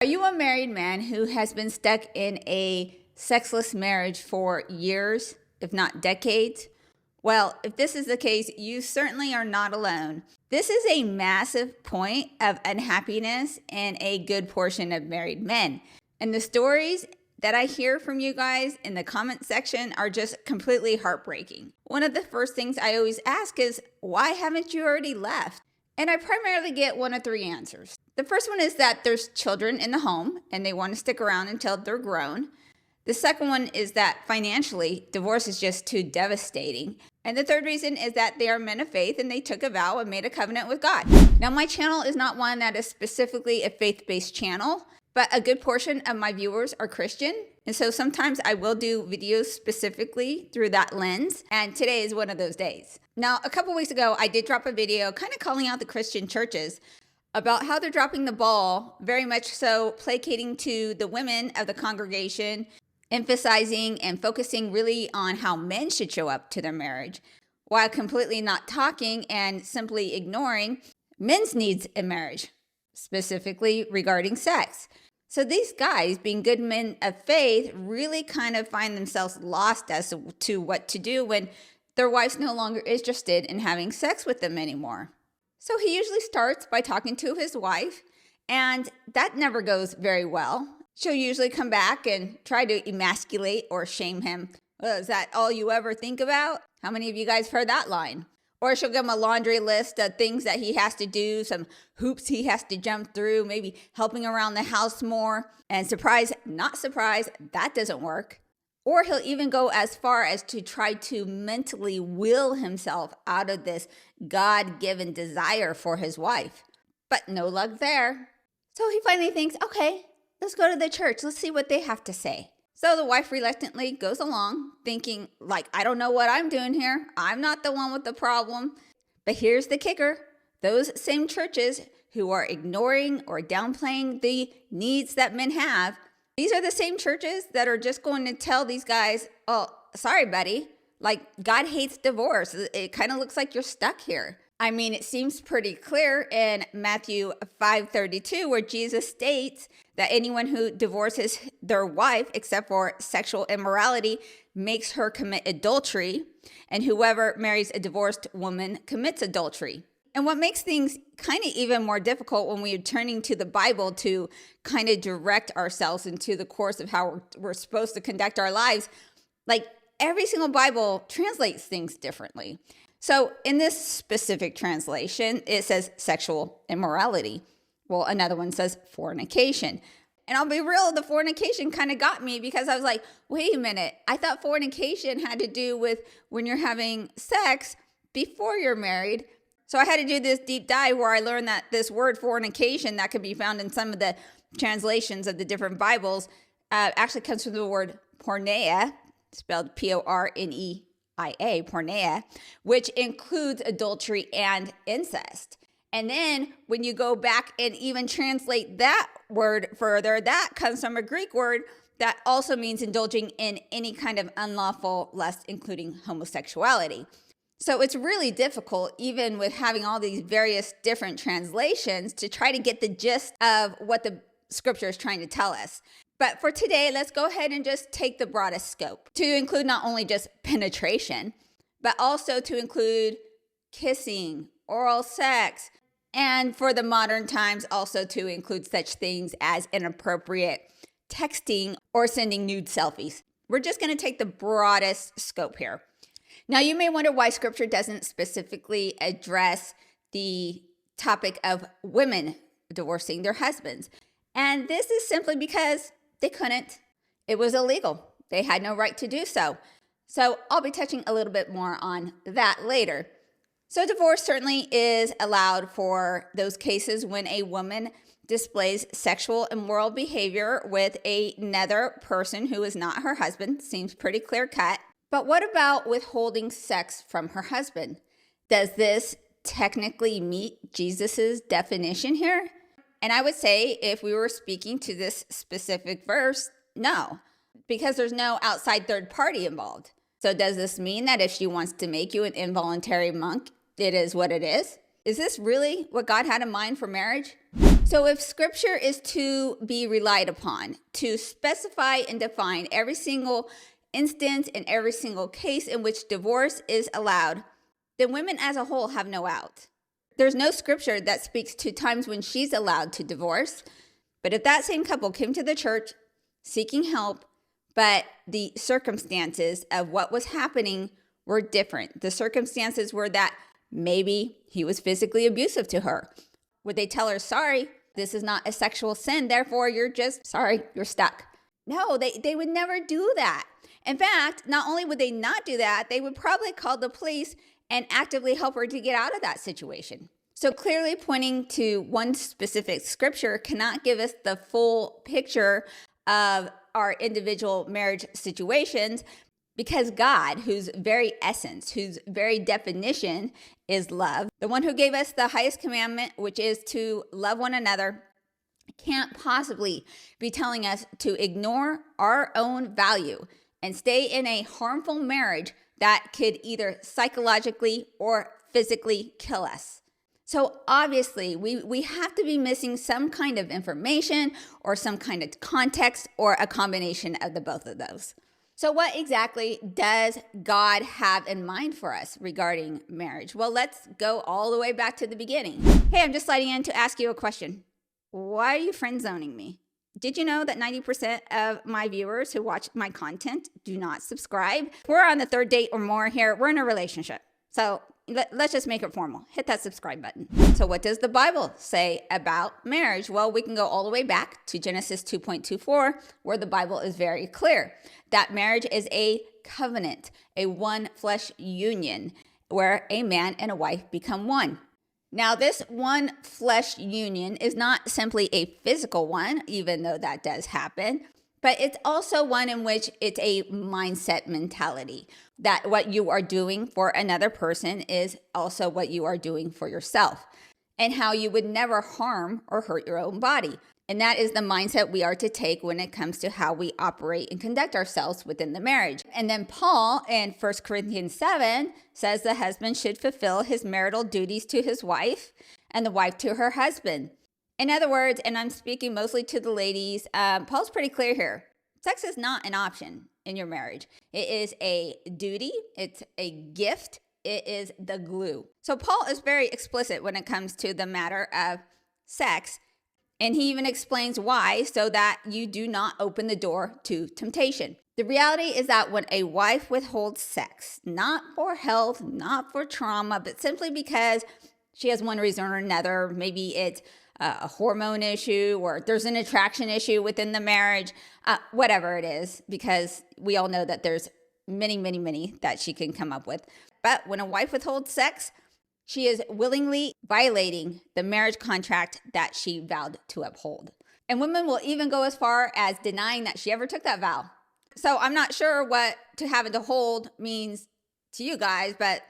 Are you a married man who has been stuck in a sexless marriage for years, if not decades? Well, if this is the case, you certainly are not alone. This is a massive point of unhappiness in a good portion of married men. And the stories that I hear from you guys in the comment section are just completely heartbreaking. One of the first things I always ask is, why haven't you already left? And I primarily get one of three answers. The first one is that there's children in the home and they want to stick around until they're grown. The second one is that financially, divorce is just too devastating. And the third reason is that they are men of faith and they took a vow and made a covenant with God. Now, my channel is not one that is specifically a faith-based channel, but a good portion of my viewers are Christian. And so sometimes I will do videos specifically through that lens. And today is one of those days. Now, a couple weeks ago, I did drop a video kind of calling out the Christian churches about how they're dropping the ball, very much so placating to the women of the congregation, emphasizing and focusing really on how men should show up to their marriage, while completely not talking and simply ignoring men's needs in marriage, specifically regarding sex. So these guys, being good men of faith, really kind of find themselves lost as to what to do when their wife's no longer interested in having sex with them anymore. So he usually starts by talking to his wife, and that never goes very well. She'll usually come back and try to emasculate or shame him. Well, is that all you ever think about? How many of you guys heard that line? Or she'll give him a laundry list of things that he has to do, some hoops he has to jump through, maybe helping around the house more. And surprise, not surprise, that doesn't work. Or he'll even go as far as to try to mentally will himself out of this God-given desire for his wife. But no luck there. So he finally thinks, okay, let's go to the church. Let's see what they have to say. So the wife reluctantly goes along, thinking, like, I don't know what I'm doing here. I'm not the one with the problem. But here's the kicker. Those same churches who are ignoring or downplaying the needs that men have, these are the same churches that are just going to tell these guys, oh, sorry, buddy. Like, God hates divorce. It kind of looks like you're stuck here. I mean, it seems pretty clear in Matthew 5:32, where Jesus states that anyone who divorces their wife, except for sexual immorality, makes her commit adultery, and whoever marries a divorced woman commits adultery. And what makes things kind of even more difficult when we are turning to the Bible to kind of direct ourselves into the course of how we're supposed to conduct our lives, like every single Bible translates things differently. So in this specific translation, it says sexual immorality. Well, another one says fornication. And I'll be real, the fornication kind of got me because I was like, wait a minute. I thought fornication had to do with when you're having sex before you're married. So I had to do this deep dive where I learned that this word fornication that could be found in some of the translations of the different Bibles actually comes from the word porneia, spelled Pornea. Porneia, which includes adultery and incest. And then when you go back and even translate that word further, that comes from a Greek word that also means indulging in any kind of unlawful lust, including homosexuality. So it's really difficult, even with having all these various different translations, to try to get the gist of what the scripture is trying to tell us. But for today, let's go ahead and just take the broadest scope to include not only just penetration, but also to include kissing, oral sex, and for the modern times, also to include such things as inappropriate texting or sending nude selfies. We're just going to take the broadest scope here. Now, you may wonder why scripture doesn't specifically address the topic of women divorcing their husbands. And this is simply because they couldn't. It was illegal. They had no right to do so. So I'll be touching a little bit more on that later. So divorce certainly is allowed for those cases when a woman displays sexual immoral behavior with another person who is not her husband. Seems pretty clear cut. But what about withholding sex from her husband? Does this technically meet Jesus's definition here? And I would say if we were speaking to this specific verse, no, because there's no outside third party involved. So does this mean that if she wants to make you an involuntary monk, it is what it is? Is this really what God had in mind for marriage? So if scripture is to be relied upon to specify and define every single instance and every single case in which divorce is allowed, then women as a whole have no out. There's no scripture that speaks to times when she's allowed to divorce. But if that same couple came to the church seeking help, but the circumstances of what was happening were different. The circumstances were that maybe he was physically abusive to her. Would they tell her, sorry, this is not a sexual sin, therefore you're stuck? No, they would never do that. In fact, not only would they not do that, they would probably call the police and actively help her to get out of that situation. So clearly pointing to one specific scripture cannot give us the full picture of our individual marriage situations, because God, whose very essence, whose very definition is love, the one who gave us the highest commandment, which is to love one another, can't possibly be telling us to ignore our own value and stay in a harmful marriage that could either psychologically or physically kill us. So obviously, we have to be missing some kind of information or some kind of context or a combination of the both of those. So what exactly does God have in mind for us regarding marriage? Well, let's go all the way back to the beginning. Hey, I'm just sliding in to ask you a question. Why are you friend zoning me? Did you know that 90% of my viewers who watch my content do not subscribe? We're on the third date or more here. We're in a relationship. So let's just make it formal. Hit that subscribe button. So what does the Bible say about marriage? Well, we can go all the way back to Genesis 2.24, where the Bible is very clear that marriage is a covenant, a one flesh union, where a man and a wife become one. Now, this one flesh union is not simply a physical one, even though that does happen, but it's also one in which it's a mindset mentality, that what you are doing for another person is also what you are doing for yourself, and how you would never harm or hurt your own body. And that is the mindset we are to take when it comes to how we operate and conduct ourselves within the marriage. And then Paul in 1 Corinthians 7 says the husband should fulfill his marital duties to his wife and the wife to her husband. In other words, and I'm speaking mostly to the ladies, Paul's pretty clear here. Sex is not an option in your marriage. It is a duty. It's a gift. It is the glue. So Paul is very explicit when it comes to the matter of sex. And he even explains why, so that you do not open the door to temptation. The reality is that when a wife withholds sex, not for health, not for trauma, but simply because she has one reason or another, maybe it's a hormone issue or there's an attraction issue within the marriage, whatever it is, because we all know that there's many that she can come up with. But when a wife withholds sex, she is willingly violating the marriage contract that she vowed to uphold. And women will even go as far as denying that she ever took that vow. So I'm not sure what to have and to hold means to you guys, but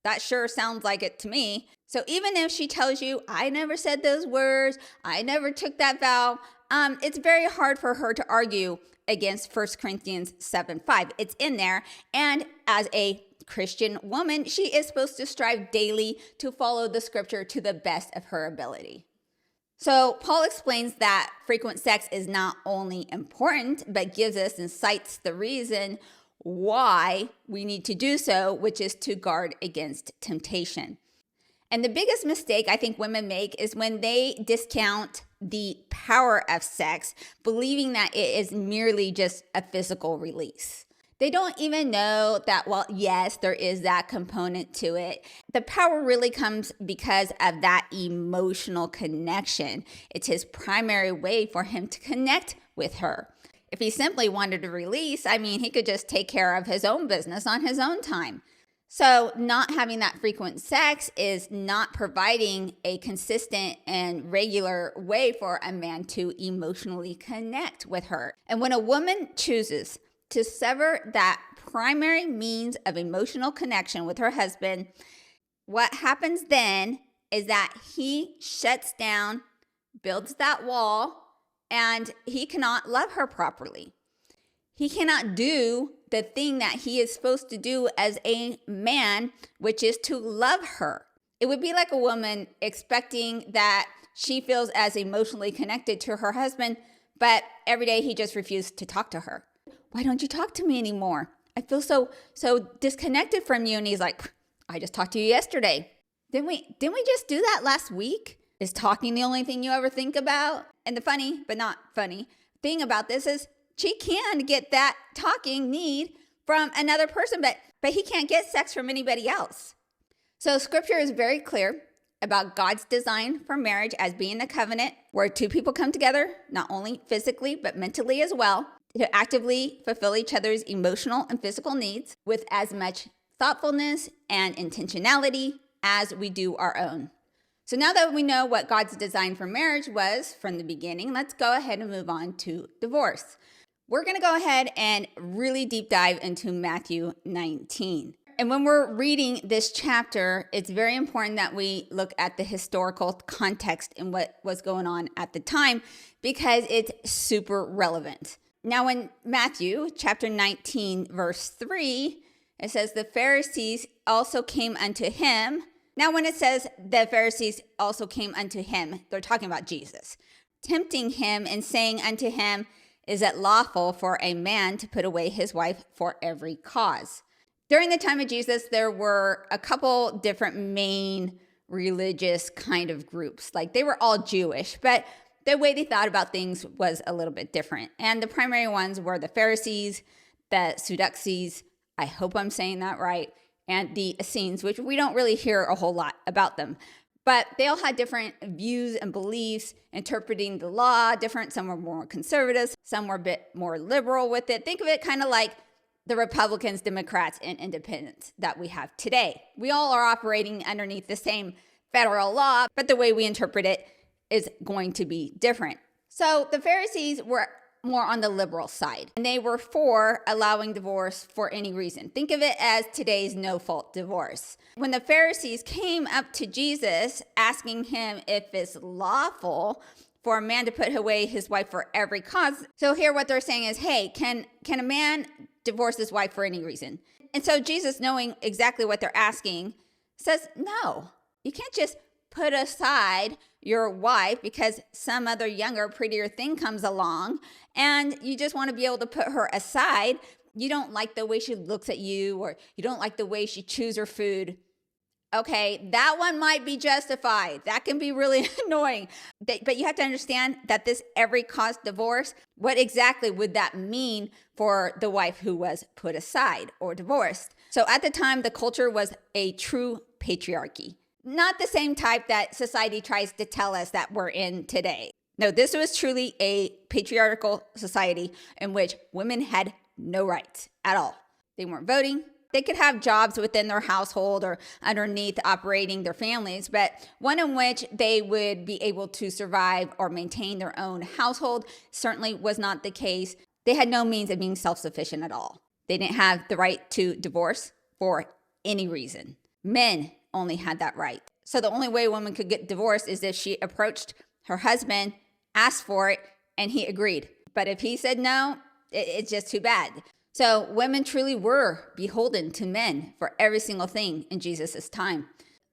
that sure sounds like it to me. So even if she tells you, I never said those words, I never took that vow, it's very hard for her to argue against 1 Corinthians 7:5. It's in there. And as a Christian woman, she is supposed to strive daily to follow the scripture to the best of her ability. So Paul explains that frequent sex is not only important, but gives us and cites the reason why we need to do so, which is to guard against temptation. And the biggest mistake I think women make is when they discount the power of sex, believing that it is merely just a physical release. They don't even know that, well, yes, there is that component to it. The power really comes because of that emotional connection. It's his primary way for him to connect with her. If he simply wanted to release, he could just take care of his own business on his own time. So not having that frequent sex is not providing a consistent and regular way for a man to emotionally connect with her. And when a woman chooses to sever that primary means of emotional connection with her husband, what happens then is that he shuts down, builds that wall, and he cannot love her properly. He cannot do the thing that he is supposed to do as a man, which is to love her. It would be like a woman expecting that she feels as emotionally connected to her husband, but every day he just refused to talk to her. Why don't you talk to me anymore? I feel so disconnected from you. And he's like, I just talked to you yesterday. Didn't we just do that last week? Is talking the only thing you ever think about? And the funny, but not funny, thing about this is she can get that talking need from another person, but he can't get sex from anybody else. So scripture is very clear about God's design for marriage as being a covenant where two people come together, not only physically, but mentally as well, to actively fulfill each other's emotional and physical needs with as much thoughtfulness and intentionality as we do our own. So now that we know what God's design for marriage was from the beginning, let's go ahead and move on to divorce. We're going to go ahead and really deep dive into Matthew 19. And when we're reading this chapter, it's very important that we look at the historical context and what was going on at the time, because it's super relevant. Now in Matthew chapter 19, verse 3, it says, the Pharisees also came unto him. Now, when it says the Pharisees also came unto him, they're talking about Jesus, tempting him and saying unto him, is it lawful for a man to put away his wife for every cause? During the time of Jesus, there were a couple different main religious kind of groups. Like they were all Jewish, but the way they thought about things was a little bit different. And the primary ones were the Pharisees, the Sadducees, I hope I'm saying that right, and the Essenes, which we don't really hear a whole lot about them. But they all had different views and beliefs, interpreting the law different. Some were more conservative, some were a bit more liberal with it. Think of it kind of like the Republicans, Democrats, and independents that we have today. We all are operating underneath the same federal law, but the way we interpret it is going to be different. So the Pharisees were more on the liberal side, and they were for allowing divorce for any reason. Think of it as today's no-fault divorce. When the Pharisees came up to Jesus asking him if it's lawful for a man to put away his wife for every cause. So here what they're saying is, hey, can a man divorce his wife for any reason? And so Jesus, knowing exactly what they're asking, says, no, you can't just put aside your wife because some other younger, prettier thing comes along and you just want to be able to put her aside. You don't like the way she looks at you, or you don't like the way she chews her food. Okay, that one might be justified. That can be really annoying. But you have to understand that this every cause divorce, what exactly would that mean for the wife who was put aside or divorced? So at the time, the culture was a true patriarchy. Not the same type that society tries to tell us that we're in today. No, this was truly a patriarchal society in which women had no rights at all. They weren't voting. They could have jobs within their household or underneath operating their families, but one in which they would be able to survive or maintain their own household certainly was not the case. They had no means of being self-sufficient at all. They didn't have the right to divorce for any reason. Men only had that right. So the only way a woman could get divorced is if she approached her husband, asked for it, and he agreed. But if he said no, it's just too bad. So women truly were beholden to men for every single thing in Jesus' time.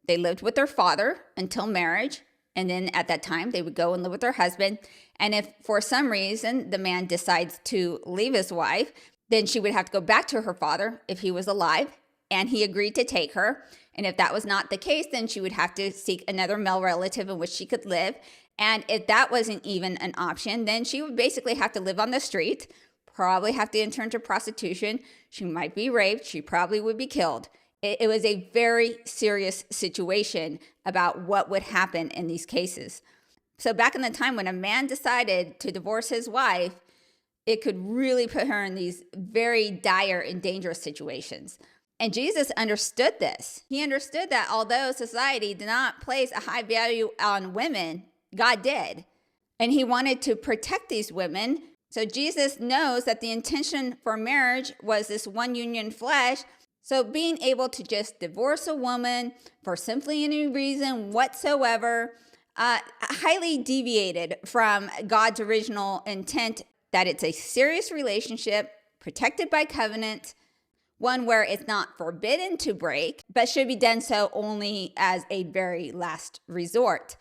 They lived with their father until marriage, and then at that time they would go and live with their husband. And if for some reason the man decides to leave his wife, then she would have to go back to her father if he was alive, and he agreed to take her. And if that was not the case, then she would have to seek another male relative in which she could live. And if that wasn't even an option, then she would basically have to live on the street, probably have to enter into prostitution. She might be raped. She probably would be killed. It was a very serious situation about what would happen in these cases. So back in the time when a man decided to divorce his wife, it could really put her in these very dire and dangerous situations. And Jesus understood this. He understood that although society did not place a high value on women, God did. And he wanted to protect these women. So Jesus knows that the intention for marriage was this one union flesh. So being able to just divorce a woman for simply any reason whatsoever, highly deviated from God's original intent that it's a serious relationship protected by covenant, one where it's not forbidden to break, but should be done so only as a very last resort.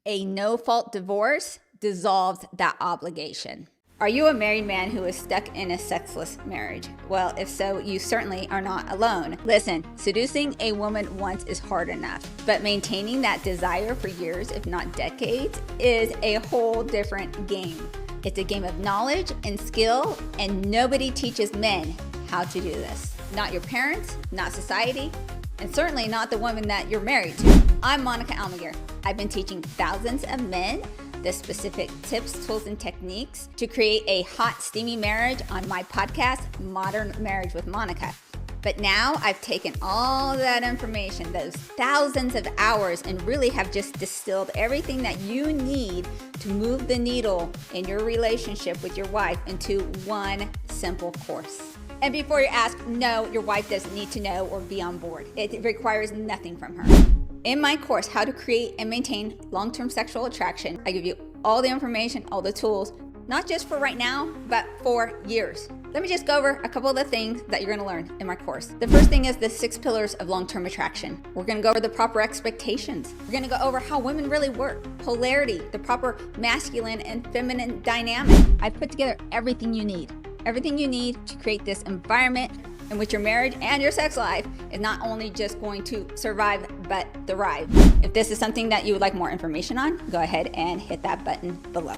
A no-fault divorce dissolves that obligation. Are you a married man who is stuck in a sexless marriage? Well, if so, you certainly are not alone. Listen, seducing a woman once is hard enough, but maintaining that desire for years, if not decades, is a whole different game. It's a game of knowledge and skill, and nobody teaches men how to do this. Not your parents, not society, and certainly not the woman that you're married to. I'm Monica Almaguer. I've been teaching thousands of men the specific tips, tools, and techniques to create a hot, steamy marriage on my podcast, Modern Marriage with Monica. But now I've taken all that information, those thousands of hours, and really have just distilled everything that you need to move the needle in your relationship with your wife into one simple course. And before you ask, no, your wife doesn't need to know or be on board. It requires nothing from her. In my course, How to Create and Maintain Long-Term Sexual Attraction, I give you all the information, all the tools, not just for right now, but for years. Let me just go over a couple of the things that you're gonna learn in my course. The first thing is the 6 pillars of long-term attraction. We're gonna go over the proper expectations. We're gonna go over how women really work, polarity, the proper masculine and feminine dynamic. I've put together everything you need to create this environment in which your marriage and your sex life is not only just going to survive, but thrive. If this is something that you would like more information on, go ahead and hit that button below.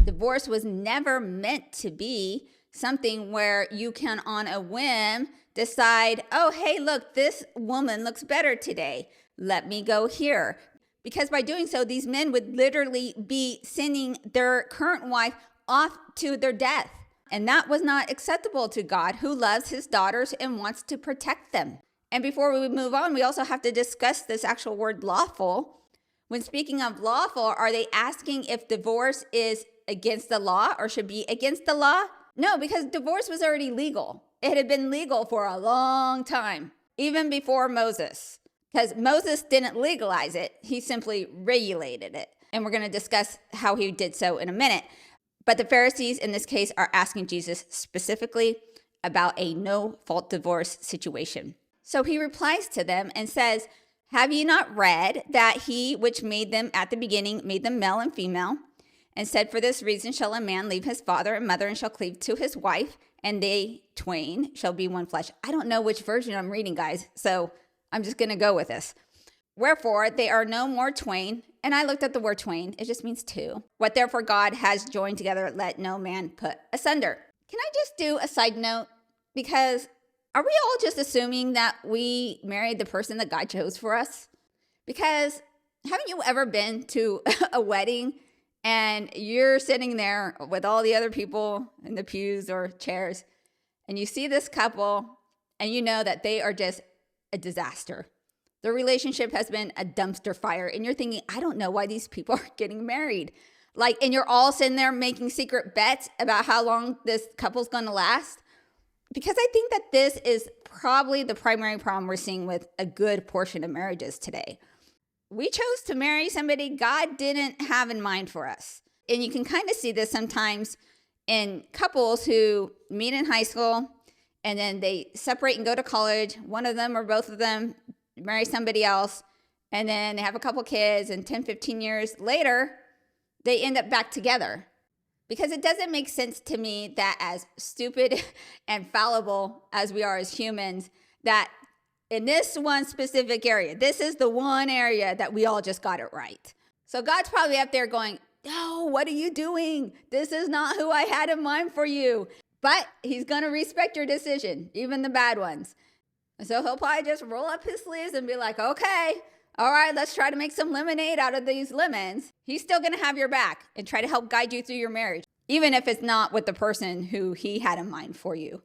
Divorce was never meant to be something where you can, on a whim, decide, oh, hey, look, this woman looks better today. Let me go here. Because by doing so, these men would literally be sending their current wife off to their death. And that was not acceptable to God, who loves his daughters and wants to protect them. And before we move on, we also have to discuss this actual word lawful. When speaking of lawful, are they asking if divorce is against the law or should be against the law? No, because divorce was already legal. It had been legal for a long time, even before Moses. Because Moses didn't legalize it, he simply regulated it. And we're going to discuss how he did so in a minute. But the Pharisees in this case are asking Jesus specifically about a no-fault divorce situation. So he replies to them and says, have ye not read that he which made them at the beginning made them male and female, and said, for this reason shall a man leave his father and mother and shall cleave to his wife, and they twain shall be one flesh. I don't know which version I'm reading, guys, so I'm just going to go with this. Wherefore they are no more twain. And I looked at the word twain. It just means two. What therefore God has joined together, let no man put asunder. Can I just do a side note? Because are we all just assuming that we married the person that God chose for us? Because haven't you ever been to a wedding and you're sitting there with all the other people in the pews or chairs, and you see this couple and you know that they are just a disaster? The relationship has been a dumpster fire, and you're thinking, I don't know why these people are getting married. And you're all sitting there making secret bets about how long this couple's going to last. Because I think that this is probably the primary problem we're seeing with a good portion of marriages today. We chose to marry somebody God didn't have in mind for us. And you can kind of see this sometimes in couples who meet in high school, and then they separate and go to college. One of them or both of them marry somebody else, and then they have a couple kids, and 10, 15 years later, they end up back together. Because it doesn't make sense to me that, as stupid and fallible as we are as humans, that in this one specific area, this is the one area that we all just got it right. So God's probably up there going, no, what are you doing? This is not who I had in mind for you. But he's going to respect your decision, even the bad ones. So he'll probably just roll up his sleeves and be like, okay, all right, let's try to make some lemonade out of these lemons. He's still going to have your back and try to help guide you through your marriage, even if it's not with the person who he had in mind for you.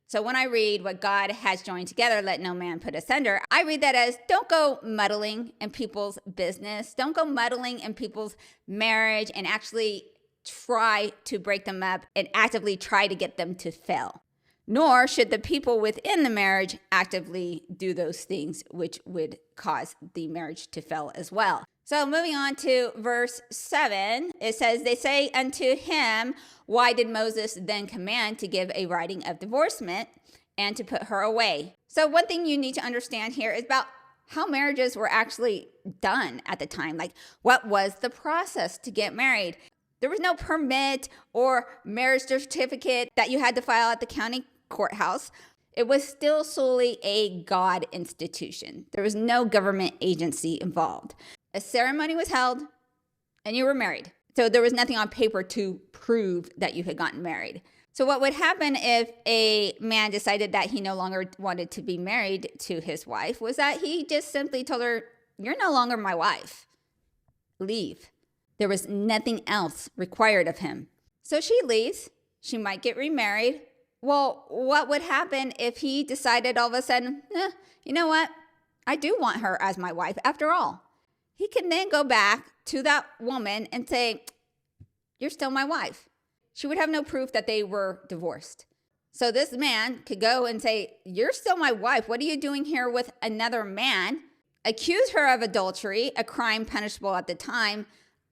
So when I read what God has joined together, let no man put asunder, I read that as don't go muddling in people's business. Don't go muddling in people's marriage and actually try to break them up and actively try to get them to fail. Nor should the people within the marriage actively do those things which would cause the marriage to fail as well. So moving on to verse 7, it says, they say unto him, why did Moses then command to give a writing of divorcement and to put her away? So one thing you need to understand here is about how marriages were actually done at the time. Like, what was the process to get married? There was no permit or marriage certificate that you had to file at the county courthouse. It was still solely a God institution. There was no government agency involved. A ceremony was held and you were married. So there was nothing on paper to prove that you had gotten married. So what would happen if a man decided that he no longer wanted to be married to his wife was that he just simply told her, "You're no longer my wife. Leave." There was nothing else required of him. So she leaves. She might get remarried. Well, what would happen if he decided all of a sudden, you know what? I do want her as my wife after all. He can then go back to that woman and say, "You're still my wife." She would have no proof that they were divorced. So this man could go and say, "You're still my wife. What are you doing here with another man?" Accuse her of adultery, a crime punishable at the time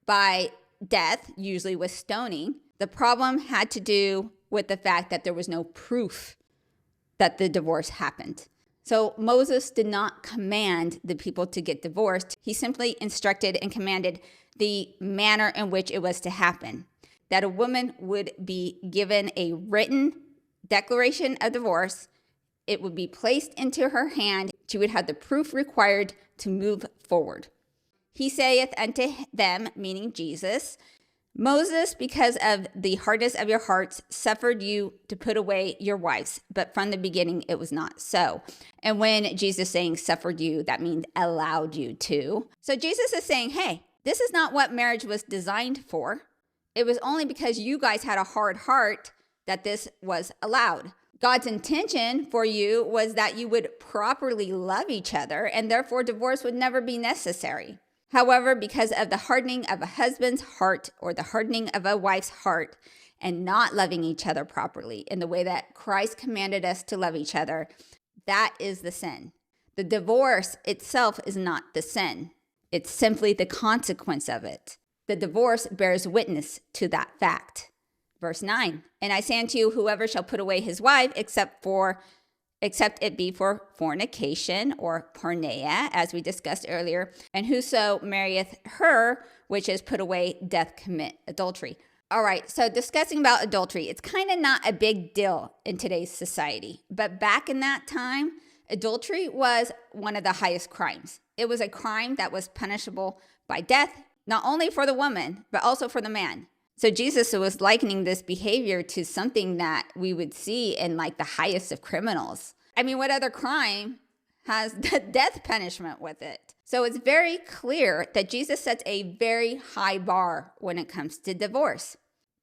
by death, usually with stoning. The problem had to do with the fact that there was no proof that the divorce happened. So Moses did not command the people to get divorced. He simply instructed and commanded the manner in which it was to happen. That a woman would be given a written declaration of divorce. It would be placed into her hand. She would have the proof required to move forward. He saith unto them, meaning Jesus, "Moses, because of the hardness of your hearts, suffered you to put away your wives, but from the beginning it was not so." And when Jesus is saying suffered you, that means allowed you to. So Jesus is saying, hey, this is not what marriage was designed for. It was only because you guys had a hard heart that this was allowed. God's intention for you was that you would properly love each other, and therefore divorce would never be necessary. However, because of the hardening of a husband's heart or the hardening of a wife's heart and not loving each other properly in the way that Christ commanded us to love each other, that is the sin. The divorce itself is not the sin. It's simply the consequence of it. The divorce bears witness to that fact. Verse 9, "And I say unto you, whoever shall put away his wife, except it be for fornication," or porneia, as we discussed earlier, "and whoso marrieth her, which is put away, doth commit adultery." All right, so discussing about adultery, it's kind of not a big deal in today's society. But back in that time, adultery was one of the highest crimes. It was a crime that was punishable by death, not only for the woman, but also for the man. So Jesus was likening this behavior to something that we would see in like the highest of criminals. I mean, what other crime has the death punishment with it? So it's very clear that Jesus sets a very high bar when it comes to divorce.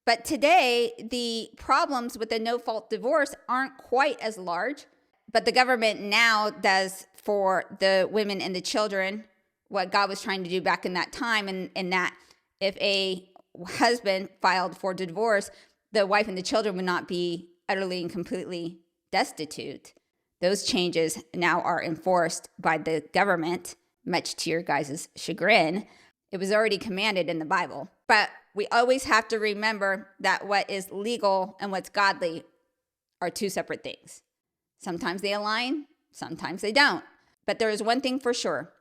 But today, the problems with the no-fault divorce aren't quite as large, but the government now does for the women and the children what God was trying to do back in that time, and that if a husband filed for divorce, the wife and the children would not be utterly and completely destitute. Those changes now are enforced by the government, much to your guys' chagrin. It was already commanded in the Bible. But we always have to remember that what is legal and what's godly are two separate things. Sometimes they align, sometimes they don't. But there is one thing for sure.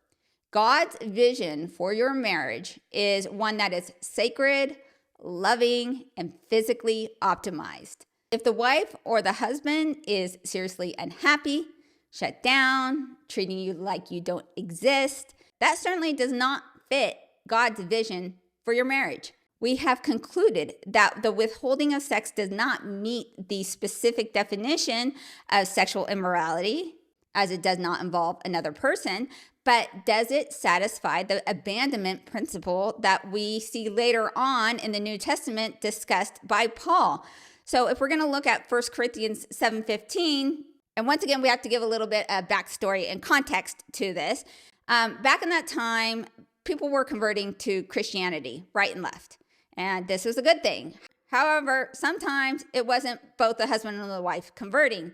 God's vision for your marriage is one that is sacred, loving, and physically optimized. If the wife or the husband is seriously unhappy, shut down, treating you like you don't exist, that certainly does not fit God's vision for your marriage. We have concluded that the withholding of sex does not meet the specific definition of sexual immorality, as it does not involve another person. But does it satisfy the abandonment principle that we see later on in the New Testament discussed by Paul? So if we're going to look at 1 Corinthians 7:15, and once again, we have to give a little bit of backstory and context to this. Back in that time, people were converting to Christianity right and left. And this was a good thing. However, sometimes it wasn't both the husband and the wife converting.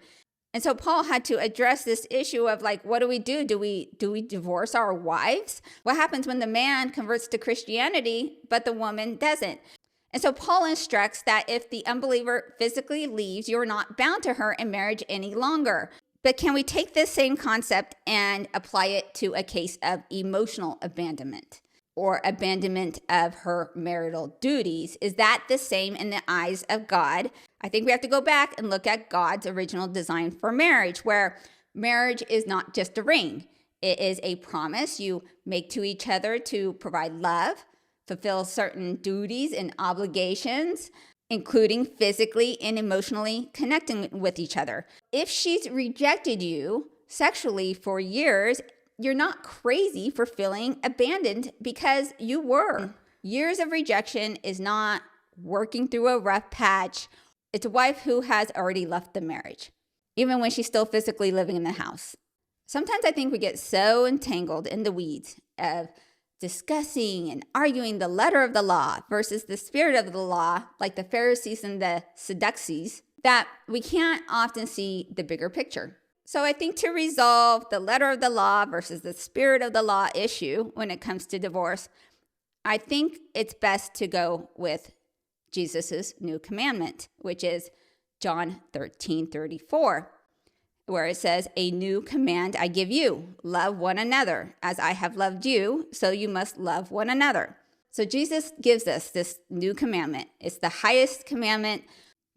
And so Paul had to address this issue of like, what do we do? Do we divorce our wives? What happens when the man converts to Christianity, but the woman doesn't? And so Paul instructs that if the unbeliever physically leaves, you're not bound to her in marriage any longer. But can we take this same concept and apply it to a case of emotional abandonment or abandonment of her marital duties? Is that the same in the eyes of God? I think we have to go back and look at God's original design for marriage, where marriage is not just a ring. It is a promise you make to each other to provide love, fulfill certain duties and obligations, including physically and emotionally connecting with each other. If she's rejected you sexually for years, you're not crazy for feeling abandoned, because you were. Years of rejection is not working through a rough patch. It's a wife who has already left the marriage, even when she's still physically living in the house. Sometimes I think we get so entangled in the weeds of discussing and arguing the letter of the law versus the spirit of the law, like the Pharisees and the Sadducees, that we can't often see the bigger picture. So I think to resolve the letter of the law versus the spirit of the law issue when it comes to divorce, I think it's best to go with Jesus's new commandment, which is John 13:34. Where it says, "A new command I give you, love one another. As I have loved you, so you must love one another." So Jesus gives us this new commandment. It's the highest commandment,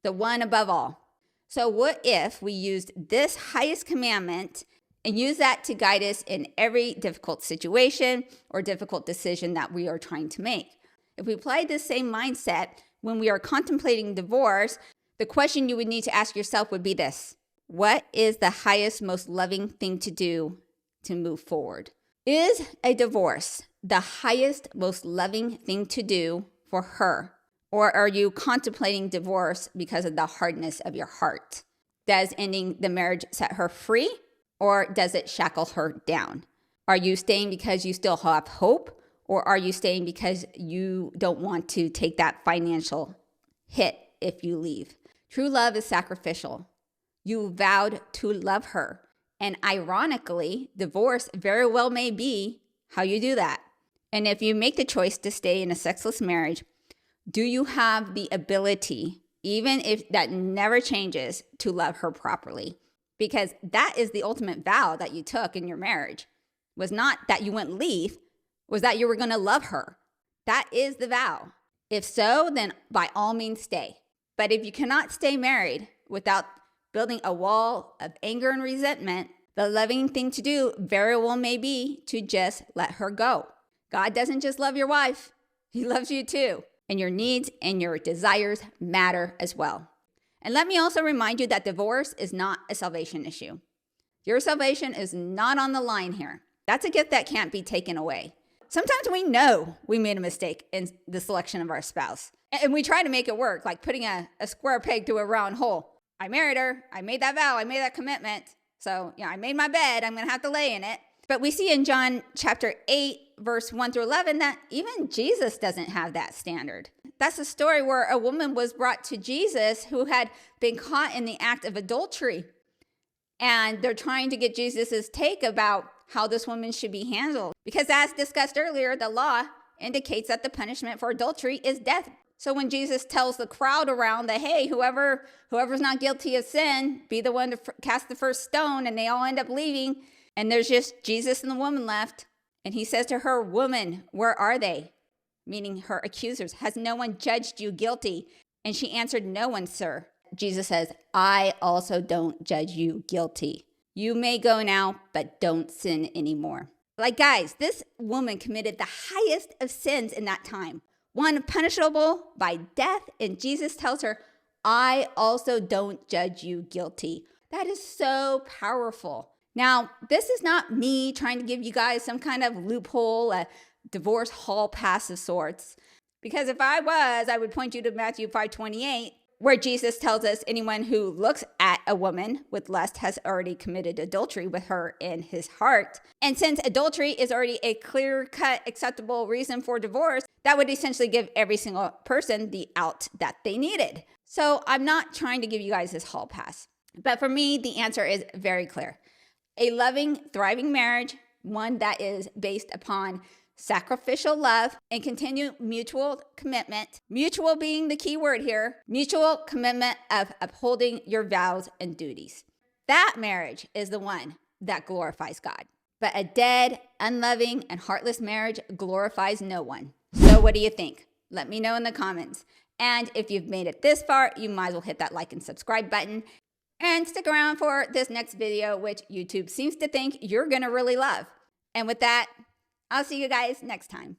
the one above all. So what if we used this highest commandment and use that to guide us in every difficult situation or difficult decision that we are trying to make? If we applied this same mindset when we are contemplating divorce, the question you would need to ask yourself would be this: what is the highest, most loving thing to do to move forward? Is a divorce the highest, most loving thing to do for her? Or are you contemplating divorce because of the hardness of your heart? Does ending the marriage set her free, or does it shackle her down? Are you staying because you still have hope, or are you staying because you don't want to take that financial hit if you leave? True love is sacrificial. You vowed to love her. And ironically, divorce very well may be how you do that. And if you make the choice to stay in a sexless marriage, do you have the ability, even if that never changes, to love her properly? Because that is the ultimate vow that you took in your marriage. Was not that you wouldn't leave, was that you were going to love her. That is the vow. If so, then by all means stay. But if you cannot stay married without building a wall of anger and resentment, the loving thing to do very well may be to just let her go. God doesn't just love your wife, He loves you too. And your needs and your desires matter as well. And let me also remind you that divorce is not a salvation issue. Your salvation is not on the line here. That's a gift that can't be taken away. Sometimes we know we made a mistake in the selection of our spouse, and we try to make it work, like putting a square peg through a round hole. I married her. I made that vow. I made that commitment. So, I made my bed. I'm going to have to lay in it. But we see in John chapter 8, verse 1 through 11, that even Jesus doesn't have that standard. That's a story where a woman was brought to Jesus who had been caught in the act of adultery. And they're trying to get Jesus's take about how this woman should be handled. Because as discussed earlier, the law indicates that the punishment for adultery is death. So when Jesus tells the crowd around that, hey, whoever's not guilty of sin, be the one to cast the first stone, and they all end up leaving, and there's just Jesus and the woman left. And he says to her, "Woman, where are they?" Meaning her accusers. "Has no one judged you guilty?" And she answered, "No one, sir." Jesus says, "I also don't judge you guilty. You may go now, but don't sin anymore." Like, guys, this woman committed the highest of sins in that time. One punishable by death, and Jesus tells her, "I also don't judge you guilty." That is so powerful. Now, this is not me trying to give you guys some kind of loophole, a divorce hall pass of sorts. Because if I was, I would point you to Matthew 5:28, where Jesus tells us anyone who looks at a woman with lust has already committed adultery with her in his heart. And since adultery is already a clear-cut, acceptable reason for divorce, that would essentially give every single person the out that they needed. So I'm not trying to give you guys this hall pass. But for me, the answer is very clear. A loving, thriving marriage, one that is based upon sacrificial love and continued mutual commitment. Mutual being the key word here. Mutual commitment of upholding your vows and duties. That marriage is the one that glorifies God. But a dead, unloving, and heartless marriage glorifies no one. So what do you think? Let me know in the comments. And if you've made it this far, you might as well hit that like and subscribe button. And stick around for this next video, which YouTube seems to think you're going to really love. And with that, I'll see you guys next time.